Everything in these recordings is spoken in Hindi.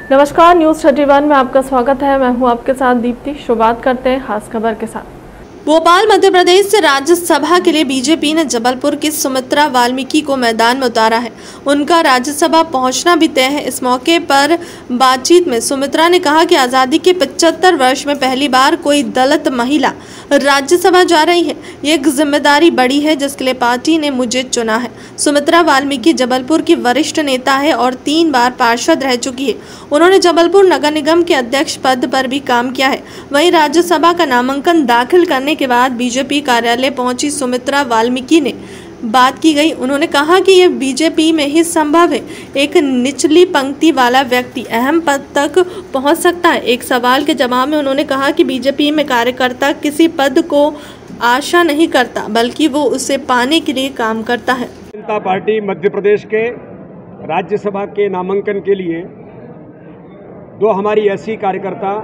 नमस्कार, न्यूज़ 31 में आपका स्वागत है। मैं हूं आपके साथ दीप्ति। शुरुआत करते हैं खास खबर के साथ। भोपाल मध्य प्रदेश से राज्यसभा के लिए बीजेपी ने जबलपुर की सुमित्रा वाल्मीकि को मैदान में उतारा है। उनका राज्यसभा पहुंचना भी तय है। इस मौके पर बातचीत में सुमित्रा ने कहा कि आज़ादी के 75 वर्ष में पहली बार कोई दलित महिला राज्यसभा जा रही है। ये एक जिम्मेदारी बड़ी है जिसके लिए पार्टी ने मुझे चुना है। सुमित्रा वाल्मीकि जबलपुर की वरिष्ठ नेता है और 3 बार पार्षद रह चुकी है। उन्होंने जबलपुर नगर निगम के अध्यक्ष पद पर भी काम किया है। वहीं राज्यसभा का नामांकन दाखिल करने के बाद बीजेपी कार्यालय पहुंची सुमित्रा वाल्मीकि ने बात की गई। उन्होंने कहा कि यह बीजेपी में ही संभव है। एक निचली पंक्ति वाला व्यक्ति अहम पद तक पहुंच सकता है। एक सवाल के जवाब में उन्होंने कहा कि बीजेपी में कार्यकर्ता किसी पद को आशा नहीं करता, बल्कि वो उसे पाने के लिए काम करता है। जनता पार्टी मध्य प्रदेश के राज्यसभा के नामांकन के लिए 2 हमारी ऐसी कार्यकर्ता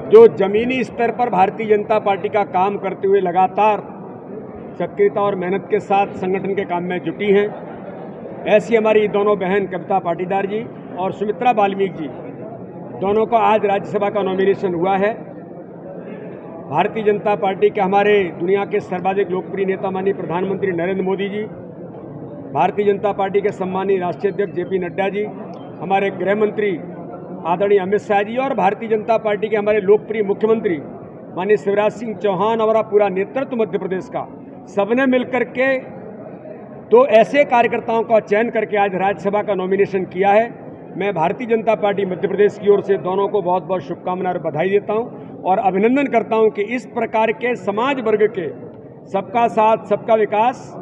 जो जमीनी स्तर पर भारतीय जनता पार्टी का काम करते हुए लगातार सक्रियता और मेहनत के साथ संगठन के काम में जुटी हैं, ऐसी हमारी दोनों बहन कविता पाटीदार जी और सुमित्रा वाल्मीकि जी, दोनों का आज राज्यसभा का नॉमिनेशन हुआ है। भारतीय जनता पार्टी के हमारे दुनिया के सर्वाधिक लोकप्रिय नेता माननीय प्रधानमंत्री नरेंद्र मोदी जी, भारतीय जनता पार्टी के सम्मानीय राष्ट्रीय अध्यक्ष जेपी नड्डा जी, हमारे गृह मंत्री आदरणीय अमित शाह जी और भारतीय जनता पार्टी के हमारे लोकप्रिय मुख्यमंत्री माननीय शिवराज सिंह चौहान और पूरा नेतृत्व मध्य प्रदेश का, सबने मिलकर के 2 ऐसे कार्यकर्ताओं का चयन करके आज राज्यसभा का नॉमिनेशन किया है। मैं भारतीय जनता पार्टी मध्य प्रदेश की ओर से दोनों को बहुत बहुत शुभकामनाएं और बधाई देता हूं और अभिनंदन करता हूं कि इस प्रकार के समाज वर्ग के सबका साथ सबका विकास,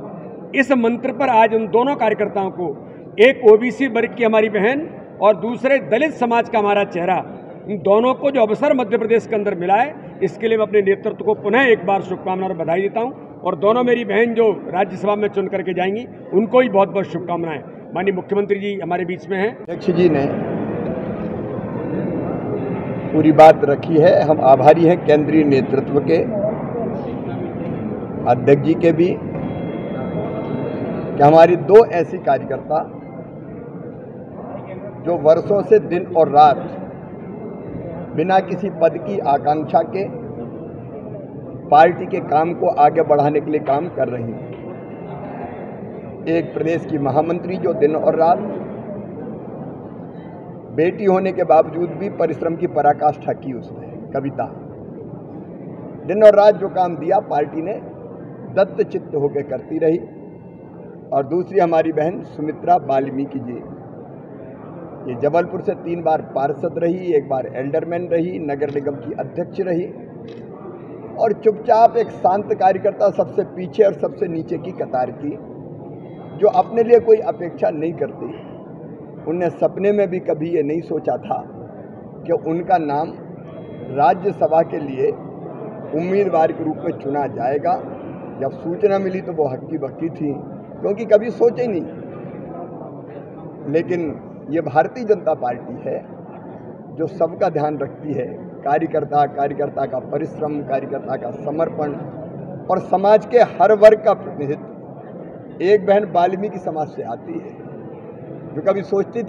इस मंत्र पर आज उन दोनों कार्यकर्ताओं को, एक ओबीसी वर्ग की हमारी बहन और दूसरे दलित समाज का हमारा चेहरा, इन दोनों को जो अवसर मध्य प्रदेश के अंदर मिला है, इसके लिए मैं अपने नेतृत्व को पुनः एक बार शुभकामनाएं और बधाई देता हूं और दोनों मेरी बहन जो राज्यसभा में चुन करके जाएंगी उनको ही बहुत बहुत शुभकामनाएं। माननीय मुख्यमंत्री जी हमारे बीच में हैं। अध्यक्ष जी ने पूरी बात रखी है। हम आभारी हैं केंद्रीय नेतृत्व के, अध्यक्ष जी के भी, कि हमारी 2 ऐसी कार्यकर्ता जो वर्षों से दिन और रात बिना किसी पद की आकांक्षा के पार्टी के काम को आगे बढ़ाने के लिए काम कर रही हैं। एक प्रदेश की महामंत्री जो दिन और रात, बेटी होने के बावजूद भी परिश्रम की पराकाष्ठा की उसने, कविता, दिन और रात जो काम दिया पार्टी ने दत्त चित्त होकर करती रही। और दूसरी हमारी बहन सुमित्रा वाल्मीकि जी, ये जबलपुर से 3 बार पार्षद रही, 1 बार एल्डरमैन रही, नगर निगम की अध्यक्ष रही और चुपचाप एक शांत कार्यकर्ता, सबसे पीछे और सबसे नीचे की कतार की, जो अपने लिए कोई अपेक्षा नहीं करती। उनने सपने में भी कभी ये नहीं सोचा था कि उनका नाम राज्यसभा के लिए उम्मीदवार के रूप में चुना जाएगा। जब सूचना मिली तो वो हक्की बक्की थी, क्योंकि कभी सोचे ही नहीं। लेकिन ये भारतीय जनता पार्टी है जो सबका ध्यान रखती है, कार्यकर्ता का परिश्रम, कार्यकर्ता का समर्पण और समाज के हर वर्ग का प्रतिनिधित्व। एक बहन वाल्मीकि समाज से आती है जो कभी सोचती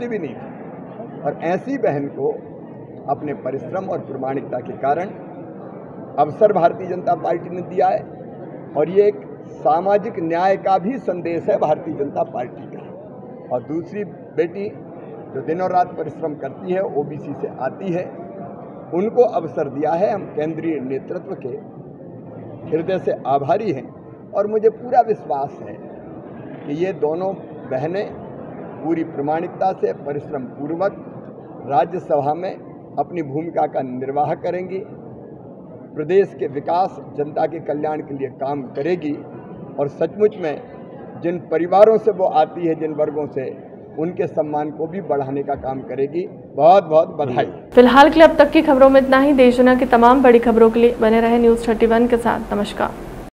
भी नहीं थी, और ऐसी बहन को अपने परिश्रम और प्रामाणिकता के कारण अवसर भारतीय जनता पार्टी ने दिया है। और ये एक सामाजिक न्याय का भी संदेश है भारतीय जनता पार्टी का। और दूसरी बेटी जो दिन और रात परिश्रम करती है, ओबीसी से आती है, उनको अवसर दिया है। हम केंद्रीय नेतृत्व के हृदय से आभारी हैं और मुझे पूरा विश्वास है कि ये दोनों बहनें पूरी प्रामाणिकता से, परिश्रम पूर्वक राज्यसभा में अपनी भूमिका का निर्वाह करेंगी, प्रदेश के विकास, जनता के कल्याण के लिए काम करेगी और सचमुच में जिन परिवारों से वो आती है, जिन वर्गों से, उनके सम्मान को भी बढ़ाने का काम करेगी। बहुत बहुत बधाई। फिलहाल के लिए अब तक की खबरों में इतना ही। देश दुनिया की तमाम बड़ी खबरों के लिए बने रहे न्यूज़ 31 के साथ। नमस्कार।